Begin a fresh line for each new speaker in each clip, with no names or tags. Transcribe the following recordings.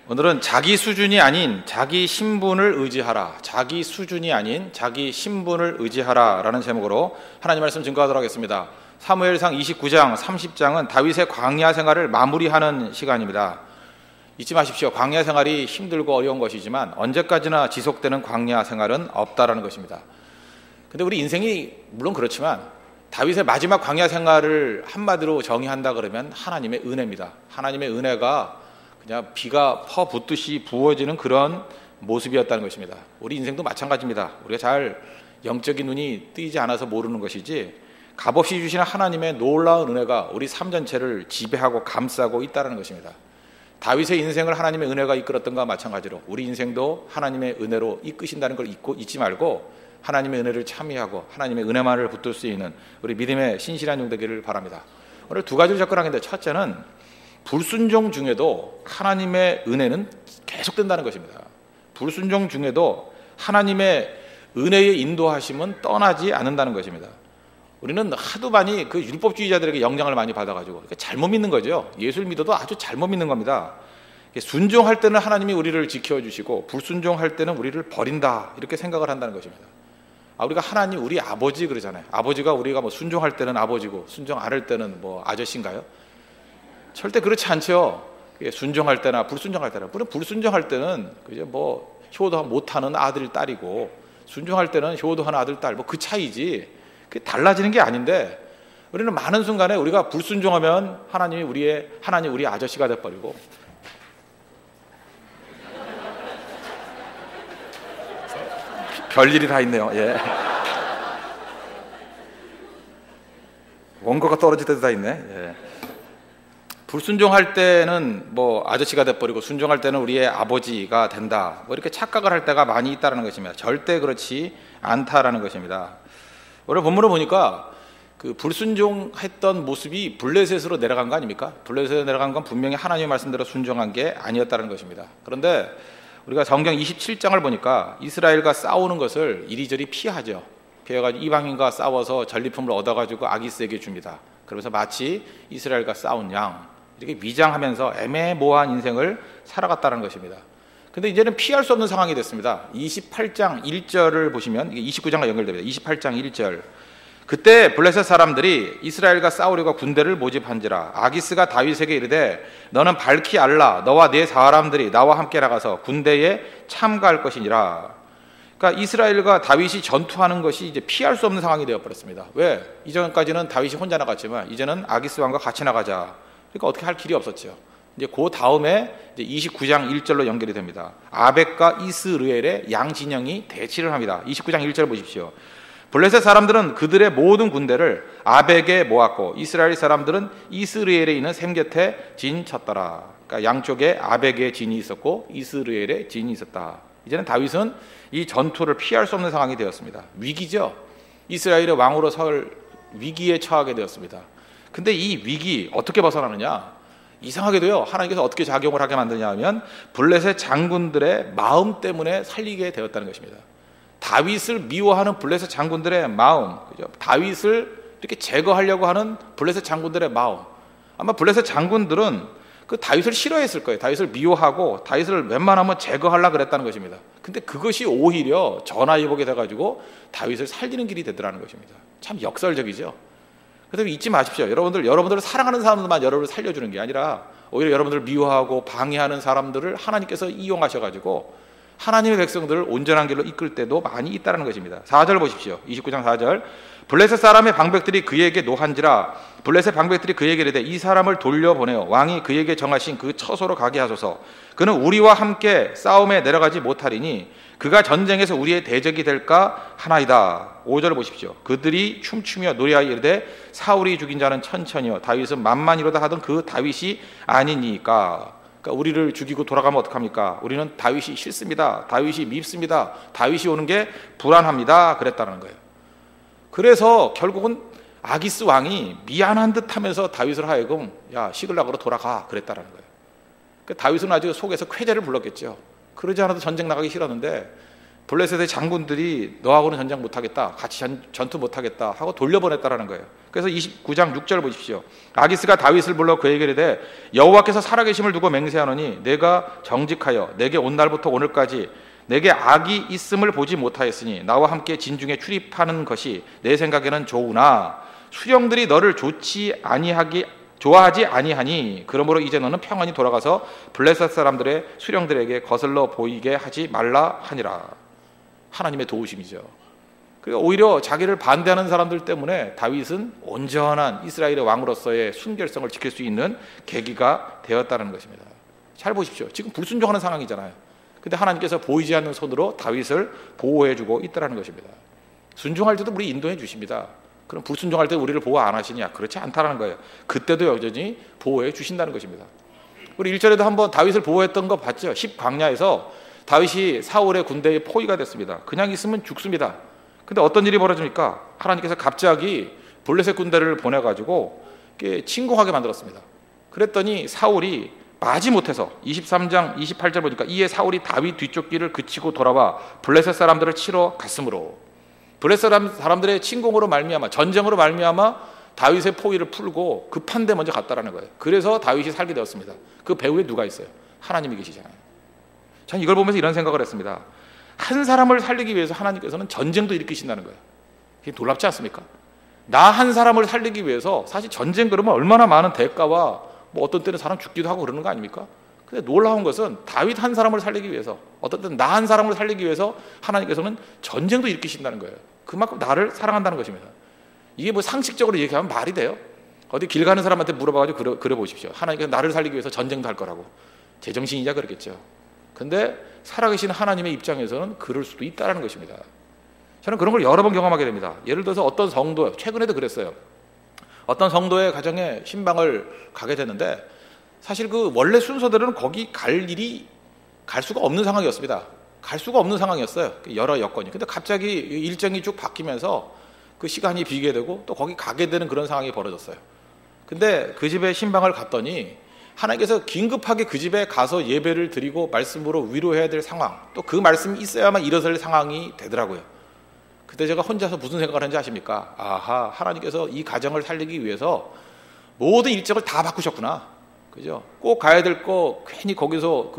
오늘은 자기 수준이 아닌 자기 신분을 의지하라, 자기 수준이 아닌 자기 신분을 의지하라 라는 제목으로 하나님 말씀 증거하도록 하겠습니다. 사무엘상 29장 30장은 다윗의 광야 생활을 마무리하는 시간입니다. 잊지 마십시오. 광야 생활이 힘들고 어려운 것이지만 언제까지나 지속되는 광야 생활은 없다라는 것입니다. 근데 우리 인생이 물론 그렇지만 다윗의 마지막 광야 생활을 한마디로 정의한다 그러면 하나님의 은혜입니다. 하나님의 은혜가 그냥 비가 퍼붓듯이 부어지는 그런 모습이었다는 것입니다. 우리 인생도 마찬가지입니다. 우리가 잘 영적인 눈이 뜨이지 않아서 모르는 것이지 값없이 주시는 하나님의 놀라운 은혜가 우리 삶 전체를 지배하고 감싸고 있다는 것입니다. 다윗의 인생을 하나님의 은혜가 이끌었던 것과 마찬가지로 우리 인생도 하나님의 은혜로 이끄신다는 걸 잊지 말고 하나님의 은혜를 참여하고 하나님의 은혜만을 붙들 수 있는 우리 믿음의 신실한 종 되기를 바랍니다. 오늘 두 가지를 접근하겠는데, 첫째는 불순종 중에도 하나님의 은혜는 계속된다는 것입니다. 불순종 중에도 하나님의 은혜의 인도하심은 떠나지 않는다는 것입니다. 우리는 하도 많이 그 율법주의자들에게 영향을 많이 받아가지고 잘못 믿는 거죠. 예수를 믿어도 아주 잘못 믿는 겁니다. 순종할 때는 하나님이 우리를 지켜주시고 불순종할 때는 우리를 버린다, 이렇게 생각을 한다는 것입니다. 우리가 하나님 우리 아버지 그러잖아요. 아버지가 우리가 뭐 순종할 때는 아버지고 순종 안 할 때는 뭐 아저씨인가요? 절대 그렇지 않죠. 순종할 때나 불순종할 때나, 물론 불순종할 때는 그죠, 뭐 효도 못하는 아들 딸이고 순종할 때는 효도하는 아들 딸, 뭐 그 차이지 그게 달라지는 게 아닌데, 우리는 많은 순간에 우리가 불순종하면 하나님 우리 아저씨가 돼버리고, 별일이 다 있네요. 예. 원고가 떨어질 때도 다 있네. 예. 불순종할 때는 뭐 아저씨가 돼버리고 순종할 때는 우리의 아버지가 된다, 뭐 이렇게 착각을 할 때가 많이 있다는 것입니다. 절대 그렇지 않다라는 것입니다. 오늘 본문을 보니까 그 불순종했던 모습이 블레셋으로 내려간 거 아닙니까? 블레셋으로 내려간 건 분명히 하나님의 말씀대로 순종한 게 아니었다는 것입니다. 그런데 우리가 성경 27장을 보니까 이스라엘과 싸우는 것을 이리저리 피하죠. 피해가지고 이방인과 싸워서 전리품을 얻어가지고 아기스에게 줍니다. 그러면서 마치 이스라엘과 싸운 양 이렇게 위장하면서 애매모호한 인생을 살아갔다는 것입니다. 근데 이제는 피할 수 없는 상황이 됐습니다. 28장 1절을 보시면, 이게 29장과 연결됩니다. 28장 1절. 그때 블레셋 사람들이 이스라엘과 싸우려고 군대를 모집한지라 아기스가 다윗에게 이르되 너는 밝히 알라, 너와 네 사람들이 나와 함께 나가서 군대에 참가할 것이니라. 그러니까 이스라엘과 다윗이 전투하는 것이 이제 피할 수 없는 상황이 되어버렸습니다. 왜? 이전까지는 다윗이 혼자 나갔지만 이제는 아기스 왕과 같이 나가자. 그러니까 어떻게 할 길이 없었죠. 이제 그 다음에 이제 29장 1절로 연결이 됩니다. 아벡과 이스르엘의 양 진영이 대치를 합니다. 29장 1절 보십시오. 블레셋 사람들은 그들의 모든 군대를 아벡에 모았고 이스라엘 사람들은 이스르엘에 있는 샘 곁에 진 쳤더라. 그러니까 양쪽에 아벡의 진이 있었고 이스르엘의 진이 있었다. 이제는 다윗은 이 전투를 피할 수 없는 상황이 되었습니다. 위기죠. 이스라엘의 왕으로 설 위기에 처하게 되었습니다. 근데 이 위기 어떻게 벗어나느냐? 이상하게도요, 하나님께서 어떻게 작용을 하게 만드냐 하면 블레셋 장군들의 마음 때문에 살리게 되었다는 것입니다. 다윗을 미워하는 블레셋 장군들의 마음, 그죠? 다윗을 이렇게 제거하려고 하는 블레셋 장군들의 마음. 아마 블레셋 장군들은 그 다윗을 싫어했을 거예요. 다윗을 미워하고 다윗을 웬만하면 제거하려고 그랬다는 것입니다. 근데 그것이 오히려 전화위복이 돼가지고 다윗을 살리는 길이 되더라는 것입니다. 참 역설적이죠. 그래서 잊지 마십시오. 여러분들을 사랑하는 사람들만 여러분을 살려주는 게 아니라 오히려 여러분들을 미워하고 방해하는 사람들을 하나님께서 이용하셔가지고 하나님의 백성들을 온전한 길로 이끌 때도 많이 있다는 것입니다. 4절 보십시오. 29장 4절. 블레셋 사람의 방백들이 그에게 노한지라 블레셋 방백들이 그에게 이르되 이 사람을 돌려보내어 왕이 그에게 정하신 그 처소로 가게 하소서. 그는 우리와 함께 싸움에 내려가지 못하리니 그가 전쟁에서 우리의 대적이 될까 하나이다. 5절 보십시오. 그들이 춤추며 노래하여 이르되 사울이 죽인 자는 천천히요 다윗은 만만이로다 하던 그 다윗이 아니니까. 그러니까 우리를 죽이고 돌아가면 어떡합니까? 우리는 다윗이 싫습니다. 다윗이 밉습니다. 다윗이 오는 게 불안합니다. 그랬다는 거예요. 그래서 결국은 아기스 왕이 미안한 듯 하면서 다윗을 하여금 야 시글락으로 돌아가 그랬다는 거예요. 그러니까 다윗은 아주 속에서 쾌재를 불렀겠죠. 그러지 않아도 전쟁 나가기 싫었는데 블레셋의 장군들이 너하고는 전쟁 못하겠다, 같이 전투 못하겠다 하고 돌려보냈다라는 거예요. 그래서 29장 6절 보십시오. 아기스가 다윗을 불러 그에게 이르되 여호와께서 살아계심을 두고 맹세하노니 내가 정직하여 내게 온 날부터 오늘까지 내게 악이 있음을 보지 못하였으니 나와 함께 진중에 출입하는 것이 내 생각에는 좋으나 수령들이 너를 좋아하지 아니하니 그러므로 이제 너는 평안히 돌아가서 블레셋 사람들의 수령들에게 거슬러 보이게 하지 말라 하니라. 하나님의 도우심이죠. 그러니까 오히려 자기를 반대하는 사람들 때문에 다윗은 온전한 이스라엘의 왕으로서의 순결성을 지킬 수 있는 계기가 되었다는 것입니다. 잘 보십시오. 지금 불순종하는 상황이잖아요. 근데 하나님께서 보이지 않는 손으로 다윗을 보호해주고 있다는 것입니다. 순종할 때도 우리 인도해 주십니다. 그럼 불순종할 때 우리를 보호 안 하시냐? 그렇지 않다는 거예요. 그때도 여전히 보호해 주신다는 것입니다. 우리 1절에도 한번 다윗을 보호했던 거 봤죠? 10광야에서 다윗이 사울의 군대의 포위가 됐습니다. 그냥 있으면 죽습니다. 근데 어떤 일이 벌어집니까? 하나님께서 갑자기 블레셋 군대를 보내가지고 침공하게 만들었습니다. 그랬더니 사울이 마지못해서 23장 28절 보니까 이에 사울이 다윗 뒤쪽 길을 그치고 돌아와 블레셋 사람들을 치러 갔으므로 블레셋 사람들의 침공으로 말미암아 전쟁으로 말미암아 다윗의 포위를 풀고 급한 데 먼저 갔다라는 거예요. 그래서 다윗이 살게 되었습니다. 그 배후에 누가 있어요? 하나님이 계시잖아요. 전 이걸 보면서 이런 생각을 했습니다. 한 사람을 살리기 위해서 하나님께서는 전쟁도 일으키신다는 거예요. 이게 놀랍지 않습니까? 나 한 사람을 살리기 위해서 사실 전쟁 그러면 얼마나 많은 대가와 뭐 어떤 때는 사람 죽기도 하고 그러는 거 아닙니까? 근데 놀라운 것은 다윗 한 사람을 살리기 위해서 어떤 때는 나 한 사람을 살리기 위해서 하나님께서는 전쟁도 일으키신다는 거예요. 그만큼 나를 사랑한다는 것입니다. 이게 뭐 상식적으로 얘기하면 말이 돼요? 어디 길 가는 사람한테 물어봐가지고 그래 보십시오. 하나님께서 나를 살리기 위해서 전쟁도 할 거라고. 제정신이냐 그러겠죠. 근데 살아계신 하나님의 입장에서는 그럴 수도 있다는 것입니다. 저는 그런 걸 여러 번 경험하게 됩니다. 예를 들어서 어떤 성도, 최근에도 그랬어요. 어떤 성도의 가정에 신방을 가게 됐는데 사실 그 원래 순서대로는 거기 갈 수가 없는 상황이었습니다. 갈 수가 없는 상황이었어요. 여러 여건이. 근데 갑자기 일정이 쭉 바뀌면서 그 시간이 비게 되고 또 거기 가게 되는 그런 상황이 벌어졌어요. 근데 그 집에 신방을 갔더니 하나님께서 긴급하게 그 집에 가서 예배를 드리고 말씀으로 위로해야 될 상황, 또 그 말씀이 있어야만 일어설 상황이 되더라고요. 그때 제가 혼자서 무슨 생각을 했는지 아십니까? 아하, 하나님께서 이 가정을 살리기 위해서 모든 일정을 다 바꾸셨구나. 그죠? 꼭 가야 될 거 괜히 거기서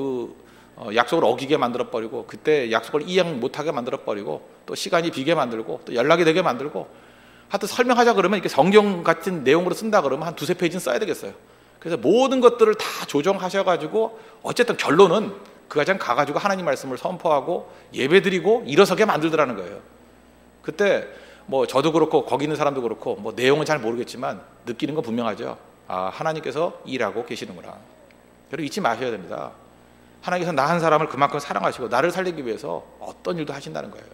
약속을 어기게 만들어버리고 그때 약속을 이행 못하게 만들어버리고 또 시간이 비게 만들고 또 연락이 되게 만들고 하여튼 설명하자 그러면 이렇게 성경 같은 내용으로 쓴다 그러면 한 2-3페이지는 써야 되겠어요. 그래서 모든 것들을 다 조정하셔가지고 어쨌든 결론은 그 가정 가가지고 하나님 말씀을 선포하고 예배드리고 일어서게 만들더라는 거예요. 그때 뭐 저도 그렇고 거기 있는 사람도 그렇고 뭐 내용은 잘 모르겠지만 느끼는 건 분명하죠. 아, 하나님께서 일하고 계시는구나. 그리고 잊지 마셔야 됩니다. 하나님께서 나 한 사람을 그만큼 사랑하시고 나를 살리기 위해서 어떤 일도 하신다는 거예요.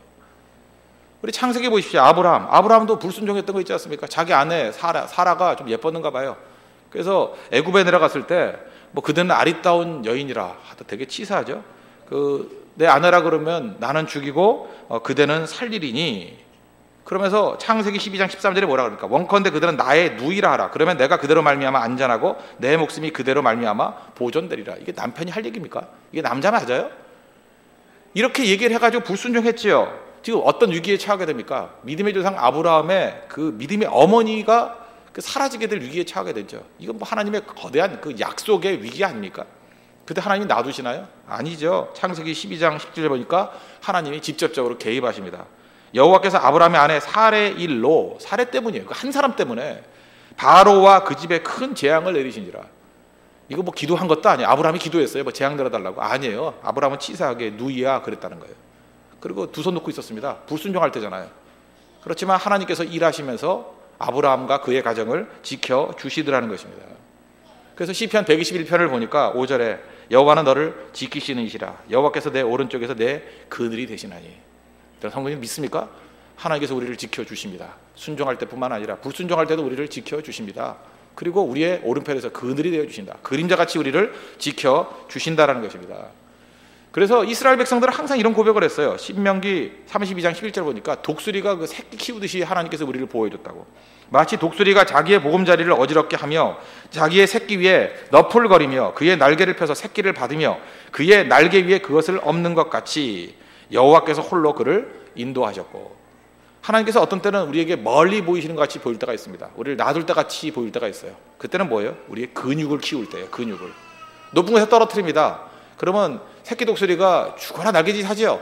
우리 창세기 보십시오. 아브라함도 불순종했던 거 있지 않습니까? 자기 아내 사라가 좀 예뻤는가 봐요. 그래서 애굽에 내려갔을 때 뭐 그대는 아리따운 여인이라 하다 되게 치사하죠. 내 아내라 그러면 나는 죽이고 그대는 살리리니, 그러면서 창세기 12장 13절에 뭐라 그럽니까? 원컨대 그대는 나의 누이라 하라. 그러면 내가 그대로 말미암아 안전하고 내 목숨이 그대로 말미암아 보존되리라. 이게 남편이 할 얘기입니까? 이게 남자 맞아요? 이렇게 얘기를 해가지고 불순종했지요. 지금 어떤 위기에 처하게 됩니까? 믿음의 조상 아브라함의 그 믿음의 어머니가 사라지게 될 위기에 처하게 되죠. 이건 뭐 하나님의 거대한 그 약속의 위기 아닙니까? 그때 하나님이 놔두시나요? 아니죠. 창세기 12장 10절에 보니까 하나님이 직접적으로 개입하십니다. 여호와께서 아브라함의 아내 사레의 일로, 사레 때문이에요. 그 한 사람 때문에 바로와 그 집에 큰 재앙을 내리신지라. 이거 뭐 기도한 것도 아니에요. 아브라함이 기도했어요. 뭐 재앙 내려달라고. 아니에요. 아브라함은 치사하게 누이야 그랬다는 거예요. 그리고 두 손 놓고 있었습니다. 불순종할 때잖아요. 그렇지만 하나님께서 일하시면서 아브라함과 그의 가정을 지켜주시더라는 것입니다. 그래서 시편 121편을 보니까 5절에 여호와는 너를 지키시는 이시라. 여호와께서 내 오른쪽에서 내 그늘이 되시나니. 성도님 믿습니까? 하나님께서 우리를 지켜주십니다. 순종할 때뿐만 아니라 불순종할 때도 우리를 지켜주십니다. 그리고 우리의 오른편에서 그늘이 되어주신다. 그림자같이 우리를 지켜주신다라는 것입니다. 그래서 이스라엘 백성들은 항상 이런 고백을 했어요. 신명기 32장 11절 보니까 독수리가 그 새끼 키우듯이 하나님께서 우리를 보호해줬다고. 마치 독수리가 자기의 보금자리를 어지럽게 하며 자기의 새끼 위에 너풀거리며 그의 날개를 펴서 새끼를 받으며 그의 날개 위에 그것을 엎는 것 같이 여호와께서 홀로 그를 인도하셨고, 하나님께서 어떤 때는 우리에게 멀리 보이시는 것 같이 보일 때가 있습니다. 우리를 놔둘 때 같이 보일 때가 있어요. 그때는 뭐예요? 우리의 근육을 키울 때예요. 근육을 높은 곳에 떨어뜨립니다. 그러면 새끼 독수리가 죽어라 날개짓 하지요.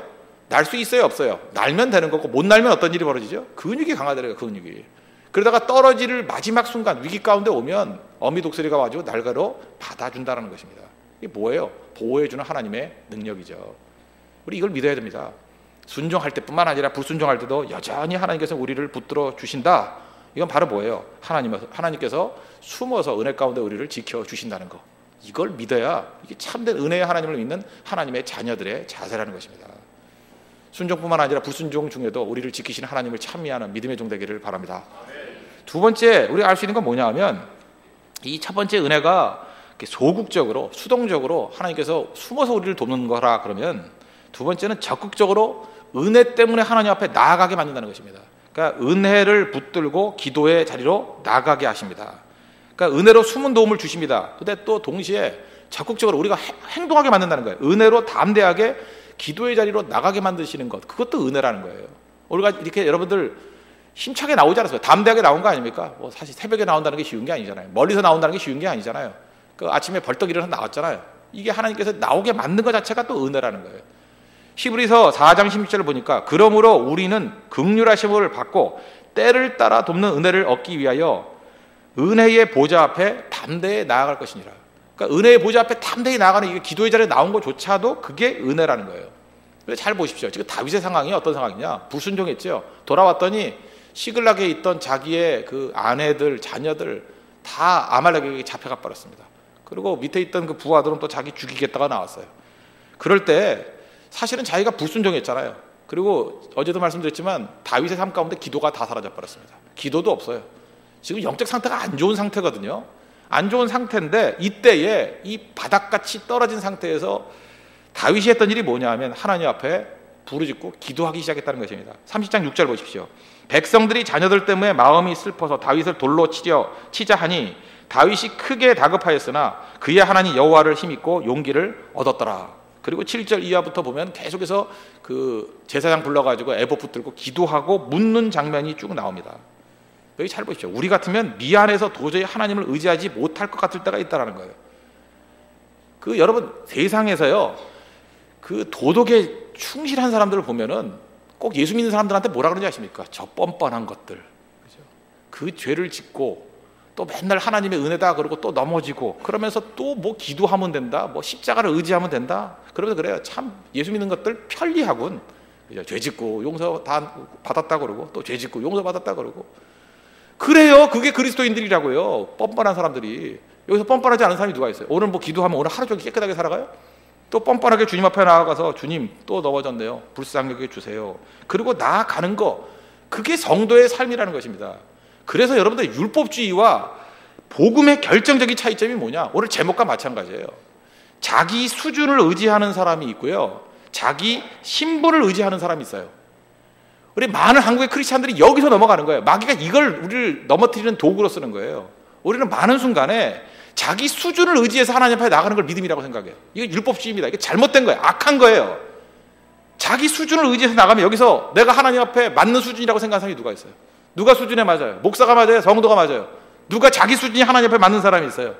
날 수 있어요, 없어요? 날면 되는 거고, 못 날면 어떤 일이 벌어지죠? 근육이 강화되는 거예요. 근육이. 그러다가 떨어질 마지막 순간 위기 가운데 오면 어미 독수리가 와가지고 날개로 받아준다는 것입니다. 이게 뭐예요? 보호해주는 하나님의 능력이죠. 우리 이걸 믿어야 됩니다. 순종할 때뿐만 아니라 불순종할 때도 여전히 하나님께서 우리를 붙들어 주신다. 이건 바로 뭐예요? 하나님께서 숨어서 은혜 가운데 우리를 지켜주신다는 거. 이걸 믿어야 이게 참된 은혜의 하나님을 믿는 하나님의 자녀들의 자세라는 것입니다. 순종뿐만 아니라 불순종 중에도 우리를 지키시는 하나님을 찬미하는 믿음의 종 되기를 바랍니다. 두 번째 우리가 알 수 있는 건 뭐냐 하면, 이 첫 번째 은혜가 소극적으로 수동적으로 하나님께서 숨어서 우리를 돕는 거라 그러면, 두 번째는 적극적으로 은혜 때문에 하나님 앞에 나아가게 만든다는 것입니다. 그러니까 은혜를 붙들고 기도의 자리로 나가게 하십니다. 그러니까 은혜로 숨은 도움을 주십니다. 근데 또 동시에 적극적으로 우리가 행동하게 만든다는 거예요. 은혜로 담대하게 기도의 자리로 나가게 만드시는 것, 그것도 은혜라는 거예요. 우리가 이렇게 여러분들 힘차게 나오지 않았어요. 담대하게 나온 거 아닙니까? 뭐 사실 새벽에 나온다는 게 쉬운 게 아니잖아요. 멀리서 나온다는 게 쉬운 게 아니잖아요. 그 아침에 벌떡 일어나서 나왔잖아요. 이게 하나님께서 나오게 만든 것 자체가 또 은혜라는 거예요. 히브리서 4장 16절을 보니까, 그러므로 우리는 긍휼하심을 받고 때를 따라 돕는 은혜를 얻기 위하여 은혜의 보좌 앞에 담대히 나아갈 것이니라. 그러니까 은혜의 보좌 앞에 담대히 나아가는 이게 기도의 자리에 나온 것조차도 그게 은혜라는 거예요. 잘 보십시오. 지금 다윗의 상황이 어떤 상황이냐? 불순종했죠. 돌아왔더니 시글락에 있던 자기의 그 아내들, 자녀들 다 아말렉에게 잡혀가 버렸습니다. 그리고 밑에 있던 그 부하들은 또 자기 죽이겠다가 나왔어요. 그럴 때 사실은 자기가 불순종했잖아요. 그리고 어제도 말씀드렸지만 다윗의 삶 가운데 기도가 다 사라져 버렸습니다. 기도도 없어요. 지금 영적 상태가 안 좋은 상태거든요. 안 좋은 상태인데 이때에 이 바닥같이 떨어진 상태에서 다윗이 했던 일이 뭐냐 하면 하나님 앞에 부르짖고 기도하기 시작했다는 것입니다. 30장 6절 보십시오. 백성들이 자녀들 때문에 마음이 슬퍼서 다윗을 돌로 치자 하니 다윗이 크게 다급하였으나 그의 하나님 여호와를 힘입고 용기를 얻었더라. 그리고 7절 이하부터 보면 계속해서 그 제사장 불러가지고 에봇 붙들고 기도하고 묻는 장면이 쭉 나옵니다. 여기 잘 보십시오. 우리 같으면 미안해서 도저히 하나님을 의지하지 못할 것 같을 때가 있다는 거예요. 그 여러분 세상에서요, 그 도덕에 충실한 사람들을 보면은 꼭 예수 믿는 사람들한테 뭐라 그러는지 아십니까? 저 뻔뻔한 것들. 그죠? 그 죄를 짓고 또 맨날 하나님의 은혜다 그러고 또 넘어지고 그러면서 또 뭐 기도하면 된다, 뭐 십자가를 의지하면 된다. 그러면서 그래요. 참 예수 믿는 것들 편리하군. 그죠? 죄 짓고 용서 다 받았다 그러고 또 죄 짓고 용서 받았다 그러고. 그래요. 그게 그리스도인들이라고요. 뻔뻔한 사람들이. 여기서 뻔뻔하지 않은 사람이 누가 있어요? 오늘 뭐 기도하면 오늘 하루 종일 깨끗하게 살아가요? 또 뻔뻔하게 주님 앞에 나아가서 주님 또 넘어졌네요. 불쌍히 여겨 주세요. 그리고 나아가는 거, 그게 성도의 삶이라는 것입니다. 그래서 여러분들 율법주의와 복음의 결정적인 차이점이 뭐냐? 오늘 제목과 마찬가지예요. 자기 수준을 의지하는 사람이 있고요, 자기 신분을 의지하는 사람이 있어요. 우리 많은 한국의 크리스찬들이 여기서 넘어가는 거예요. 마귀가 이걸 우리를 넘어뜨리는 도구로 쓰는 거예요. 우리는 많은 순간에 자기 수준을 의지해서 하나님 앞에 나가는 걸 믿음이라고 생각해요. 이게 율법주의입니다. 이게 잘못된 거예요. 악한 거예요. 자기 수준을 의지해서 나가면 여기서 내가 하나님 앞에 맞는 수준이라고 생각하는 사람이 누가 있어요? 누가 수준에 맞아요? 목사가 맞아요? 성도가 맞아요? 누가 자기 수준이 하나님 앞에 맞는 사람이 있어요?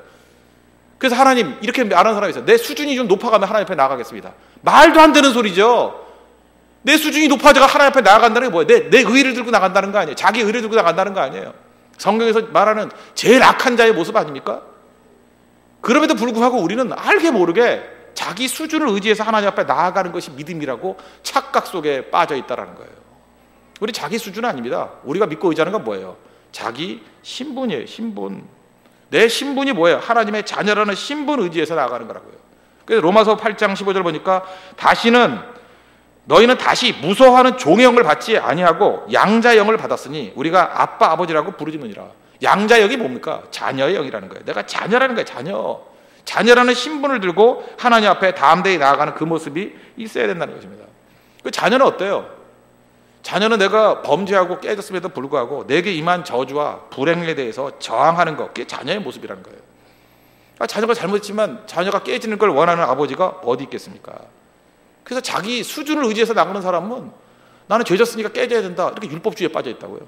그래서 하나님 이렇게 말하는 사람이 있어요. 내 수준이 좀 높아가면 하나님 앞에 나가겠습니다. 말도 안 되는 소리죠. 내 수준이 높아져가 하나님 앞에 나아간다는 게 뭐예요? 내 의의를 들고 나간다는 거 아니에요? 자기 의의를 들고 나간다는 거 아니에요? 성경에서 말하는 제일 악한 자의 모습 아닙니까? 그럼에도 불구하고 우리는 알게 모르게 자기 수준을 의지해서 하나님 앞에 나아가는 것이 믿음이라고 착각 속에 빠져 있다는 거예요. 우리 자기 수준은 아닙니다. 우리가 믿고 의지하는 건 뭐예요? 자기 신분이에요. 신분. 내 신분이 뭐예요? 하나님의 자녀라는 신분 의지해서 나아가는 거라고요. 그래서 로마서 8장 15절 보니까 너희는 다시 무서워하는 종의 영을 받지 아니하고 양자의 영을 받았으니 우리가 아빠 아버지라고 부르짖느니라. 양자의 영이 뭡니까? 자녀의 영이라는 거예요. 내가 자녀라는 거예요. 자녀라는 신분을 들고 하나님 앞에 담대히 나아가는 그 모습이 있어야 된다는 것입니다. 그 자녀는 어때요? 자녀는 내가 범죄하고 깨졌음에도 불구하고 내게 임한 저주와 불행에 대해서 저항하는 것, 그게 자녀의 모습이라는 거예요. 자녀가 잘못했지만 자녀가 깨지는 걸 원하는 아버지가 어디 있겠습니까? 그래서 자기 수준을 의지해서 나가는 사람은 나는 죄졌으니까 깨져야 된다, 이렇게 율법주의에 빠져 있다고요.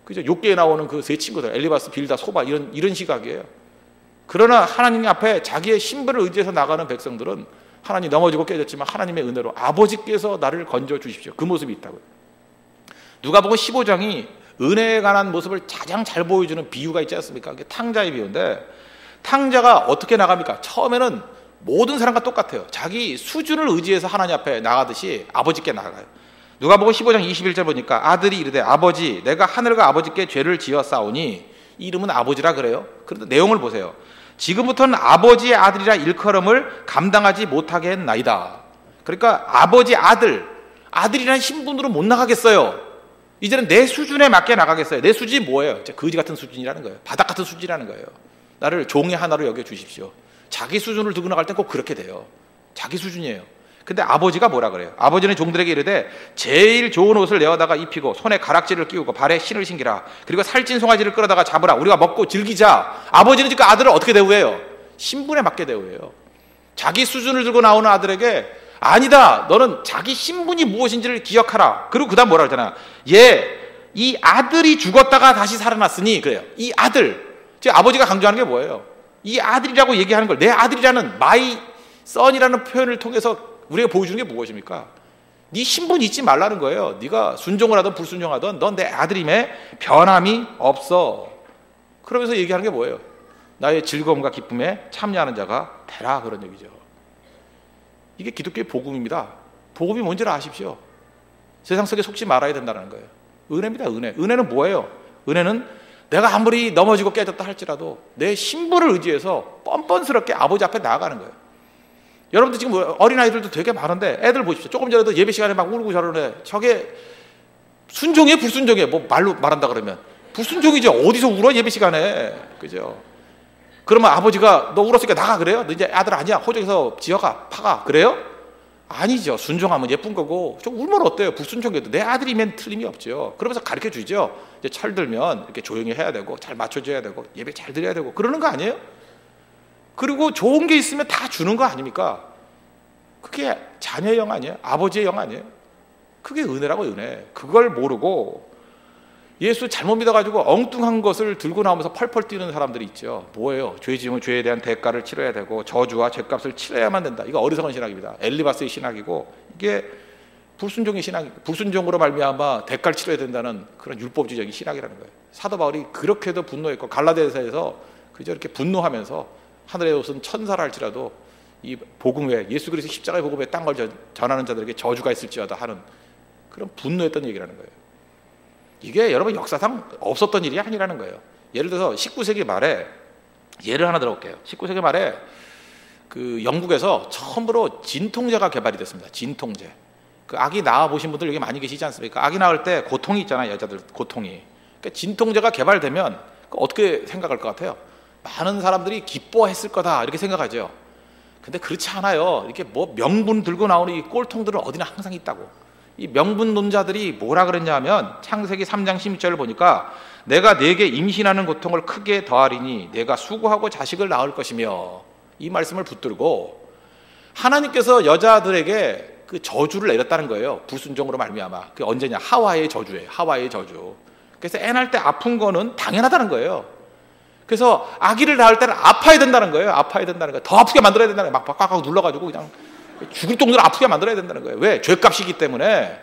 그죠? 욥기에 나오는 그 세 친구들, 엘리바스, 빌다, 소바, 이런 시각이에요. 그러나 하나님 앞에 자기의 신분을 의지해서 나가는 백성들은 하나님 넘어지고 깨졌지만 하나님의 은혜로 아버지께서 나를 건져 주십시오, 그 모습이 있다고요. 누가복음 15장이 은혜에 관한 모습을 가장 잘 보여주는 비유가 있지 않습니까? 그게 탕자의 비유인데, 탕자가 어떻게 나갑니까? 처음에는 모든 사람과 똑같아요. 자기 수준을 의지해서 하나님 앞에 나가듯이 아버지께 나가요. 누가복음 15장 21절 보니까 아들이 이르되 아버지, 내가 하늘과 아버지께 죄를 지었사오니, 이름은 아버지라 그래요. 그런데 내용을 보세요. 지금부터는 아버지의 아들이라 일컬음을 감당하지 못하게 했나이다. 그러니까 아버지 아들이라는 신분으로 못 나가겠어요. 이제는 내 수준에 맞게 나가겠어요. 내 수준이 뭐예요? 거지 같은 수준이라는 거예요. 바닥 같은 수준이라는 거예요. 나를 종의 하나로 여겨주십시오. 자기 수준을 두고 나갈 땐 꼭 그렇게 돼요. 자기 수준이에요. 근데 아버지가 뭐라 그래요? 아버지는 종들에게 이르되 제일 좋은 옷을 내어다가 입히고 손에 가락지를 끼우고 발에 신을 신기라. 그리고 살찐 송아지를 끌어다가 잡으라. 우리가 먹고 즐기자. 아버지는 지금 아들을 어떻게 대우해요? 신분에 맞게 대우해요. 자기 수준을 들고 나오는 아들에게 아니다, 너는 자기 신분이 무엇인지를 기억하라. 그리고 그 다음 뭐라 그러잖아. 이 아들이 죽었다가 다시 살아났으니, 그래요. 이 아들, 지금 아버지가 강조하는 게 뭐예요? 이 아들이라고 얘기하는 걸, 내 아들이라는 마이 선이라는 표현을 통해서 우리가 보여주는 게 무엇입니까? 네 신분 잊지 말라는 거예요. 네가 순종을 하든 불순종하든 넌 내 아들임에 변함이 없어. 그러면서 얘기하는 게 뭐예요? 나의 즐거움과 기쁨에 참여하는 자가 되라, 그런 얘기죠. 이게 기독교의 복음입니다. 복음이 뭔지를 아십시오. 세상 속에 속지 말아야 된다는 거예요. 은혜입니다. 은혜는 뭐예요? 은혜는 내가 아무리 넘어지고 깨졌다 할지라도 내 신분을 의지해서 뻔뻔스럽게 아버지 앞에 나아가는 거예요. 여러분들 지금 어린아이들도 되게 많은데 애들 보십시오. 조금 전에도 예배 시간에 막 울고 저러네. 저게 순종이에요, 불순종이에요? 뭐 말로 말한다 그러면 불순종이죠. 어디서 울어, 예배 시간에. 그죠? 그러면 아버지가 너 울었으니까 나가 그래요? 너 이제 아들 아니야, 호적에서 지어가, 파가, 그래요? 아니죠. 순종하면 예쁜 거고, 좀 울면 어때요? 불순종해도 내 아들이면 틀림이 없죠. 그러면서 가르쳐 주죠. 이제 철들면 이렇게 조용히 해야 되고 잘 맞춰줘야 되고 예배 잘 드려야 되고 그러는 거 아니에요? 그리고 좋은 게 있으면 다 주는 거 아닙니까? 그게 자녀의 영 아니에요? 아버지의 영 아니에요? 그게 은혜라고, 은혜. 그걸 모르고 예수 잘못 믿어가지고 엉뚱한 것을 들고 나오면서 펄펄 뛰는 사람들이 있죠. 뭐예요? 죄 지으면 죄에 대한 대가를 치러야 되고 저주와 죄값을 치러야만 된다. 이거 어리석은 신학입니다. 엘리바스의 신학이고, 이게 불순종의 신학, 불순종으로 말미암아 대가를 치러야 된다는 그런 율법주의적인 신학이라는 거예요. 사도 바울이 그렇게도 분노했고, 갈라디아서에서 그저 이렇게 분노하면서 하늘의 옷은 천사라 할지라도 이 복음 외에, 예수 그리스도 십자가의 복음 외에 딴 걸 전하는 자들에게 저주가 있을지어다 하는 그런 분노했던 얘기라는 거예요. 이게 여러분 역사상 없었던 일이 아니라는 거예요. 예를 들어서 19세기 말에, 예를 하나 들어볼게요. 19세기 말에 그 영국에서 처음으로 진통제가 개발이 됐습니다. 진통제. 그 아기 낳아 보신 분들 여기 많이 계시지 않습니까? 아기 낳을 때 고통이 있잖아요, 여자들 고통이. 그러니까 진통제가 개발되면 어떻게 생각할 것 같아요? 많은 사람들이 기뻐했을 거다, 이렇게 생각하죠. 근데 그렇지 않아요. 이렇게 뭐 명분 들고 나오는 이 꼴통들은 어디나 항상 있다고. 이 명분론자들이 뭐라 그랬냐 하면, 창세기 3장 16절을 보니까 내가 네게 임신하는 고통을 크게 더하리니 내가 수고하고 자식을 낳을 것이며, 이 말씀을 붙들고 하나님께서 여자들에게 그 저주를 내렸다는 거예요. 불순종으로 말미암아. 그게 언제냐? 하와의 저주예요. 하와의 저주. 그래서 애 낳을 때 아픈 거는 당연하다는 거예요. 그래서 아기를 낳을 때는 아파야 된다는 거예요. 아파야 된다는 거예요. 더 아프게 만들어야 된다는 거예요. 막 꽉꽉 눌러가지고 그냥 죽을 정도로 아프게 만들어야 된다는 거예요. 왜? 죄값이기 때문에.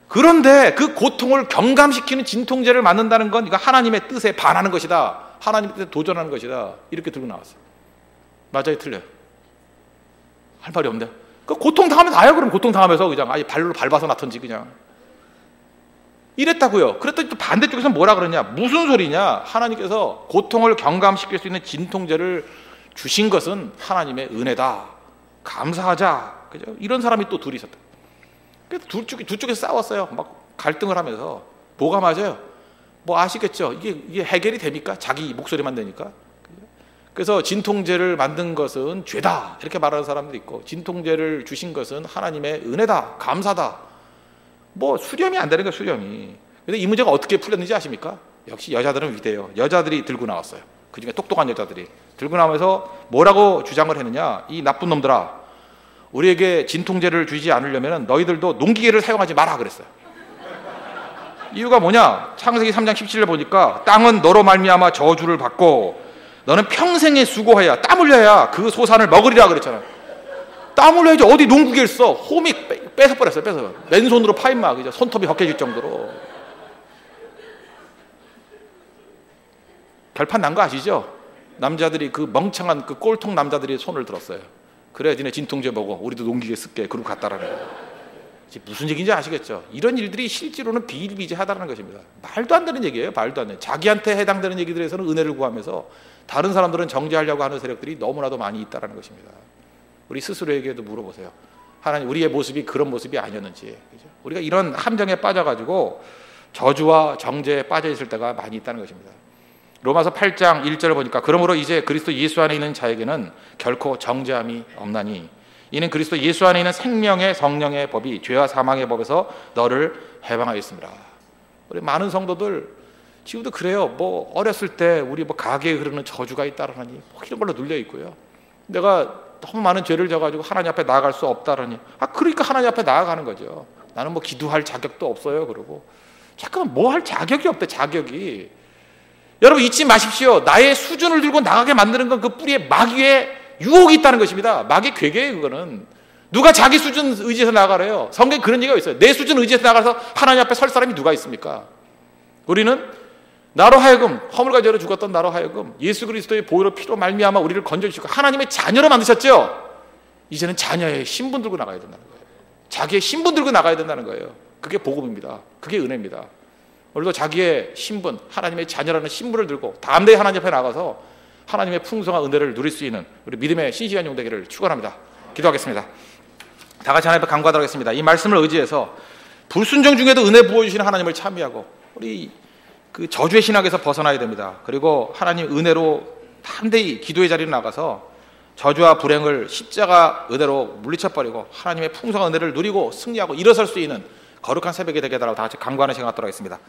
그런데 그 고통을 경감시키는 진통제를 만든다는 건 이거 하나님의 뜻에 반하는 것이다, 하나님의 뜻에 도전하는 것이다, 이렇게 들고 나왔어요. 맞아요, 틀려요? 할 말이 없네. 그 고통 당하면 나요. 그럼 고통 당하면서 그냥 아예 발로 밟아서 낳던지 그냥 이랬다고요. 그랬더니 또 반대쪽에서 뭐라 그러냐? 무슨 소리냐? 하나님께서 고통을 경감시킬 수 있는 진통제를 주신 것은 하나님의 은혜다, 감사하자. 그죠? 이런 사람이 또 둘이 있었다. 그래서 두 쪽에서 싸웠어요. 막 갈등을 하면서. 뭐가 맞아요? 뭐 아시겠죠? 이게 해결이 됩니까? 자기 목소리만 내니까. 그래서 진통제를 만든 것은 죄다, 이렇게 말하는 사람도 있고, 진통제를 주신 것은 하나님의 은혜다, 감사다. 뭐 수렴이 안 되는 거예요, 수렴이. 근데 이 문제가 어떻게 풀렸는지 아십니까? 역시 여자들은 위대해요. 여자들이 들고 나왔어요. 그중에 똑똑한 여자들이 들고 나오면서 뭐라고 주장을 했느냐? 이 나쁜 놈들아, 우리에게 진통제를 주지 않으려면 너희들도 농기계를 사용하지 마라 그랬어요. 이유가 뭐냐? 창세기 3장 17절 보니까 땅은 너로 말미암아 저주를 받고 너는 평생에 수고해야 땀 흘려야 그 소산을 먹으리라 그랬잖아요. 땀 흘려야지 어디 농구기를 써. 홈이 뺏어버렸어요. 뺏어. 맨손으로 파인막 이제 손톱이 벗겨질 정도로. 결판 난 거 아시죠? 남자들이 그 멍청한 그 꼴통 남자들이 손을 들었어요. 그래 니네 진통제 먹어. 우리도 농기계 쓸게. 그러고 갔다라는 거예요. 무슨 얘기인지 아시겠죠? 이런 일들이 실제로는 비일비재하다는 것입니다. 말도 안 되는 얘기예요. 말도 안 되는. 자기한테 해당되는 얘기들에서는 은혜를 구하면서 다른 사람들은 정죄하려고 하는 세력들이 너무나도 많이 있다는 것입니다. 우리 스스로에게도 물어보세요. 하나님 우리의 모습이 그런 모습이 아니었는지. 그죠? 우리가 이런 함정에 빠져가지고 저주와 정죄에 빠져 있을 때가 많이 있다는 것입니다. 로마서 8장 1절을 보니까 그러므로 이제 그리스도 예수 안에 있는 자에게는 결코 정죄함이 없나니 이는 그리스도 예수 안에 있는 생명의 성령의 법이 죄와 사망의 법에서 너를 해방하였습니다. 우리 많은 성도들 지금도 그래요. 뭐 어렸을 때 우리 뭐 가게에 흐르는 저주가 있다라니 뭐 이런 걸로 눌려 있고요. 내가 너무 많은 죄를 져가지고 하나님 앞에 나아갈 수 없다라니. 그러니까 하나님 앞에 나아가는 거죠. 나는 뭐 기도할 자격도 없어요. 그러고 잠깐만 뭐 할 자격이 없대. 자격이. 여러분 잊지 마십시오. 나의 수준을 들고 나가게 만드는 건 그 뿌리에 마귀의 유혹이 있다는 것입니다. 마귀의 괴계예요. 그거는 누가 자기 수준 의지해서 나가래요. 성경에 그런 얘기가 있어요. 내 수준 의지해서 나가서 하나님 앞에 설 사람이 누가 있습니까? 우리는 나로 하여금 허물과 죄로 죽었던 나로 하여금 예수 그리스도의 보혈로 피로 말미암아 우리를 건져주시고 하나님의 자녀로 만드셨죠. 이제는 자녀의 신분 들고 나가야 된다는 거예요. 자기의 신분 들고 나가야 된다는 거예요. 그게 복음입니다. 그게 은혜입니다. 오늘도 자기의 신분, 하나님의 자녀라는 신분을 들고 담대히 하나님 앞에 나가서 하나님의 풍성한 은혜를 누릴 수 있는 우리 믿음의 신실한 용 되기를 축원합니다. 기도하겠습니다. 다 같이 하나님 앞에 간구하도록 하겠습니다. 이 말씀을 의지해서 불순종 중에도 은혜 부어주시는 하나님을 찬미하고 우리 그 저주의 신학에서 벗어나야 됩니다. 그리고 하나님 은혜로 담대히 기도의 자리에 나가서 저주와 불행을 십자가 은혜로 물리쳐버리고 하나님의 풍성한 은혜를 누리고 승리하고 일어설 수 있는 거룩한 새벽이 되게 해달라고 다 같이 간구하는 시간 갖도록 하겠습니다.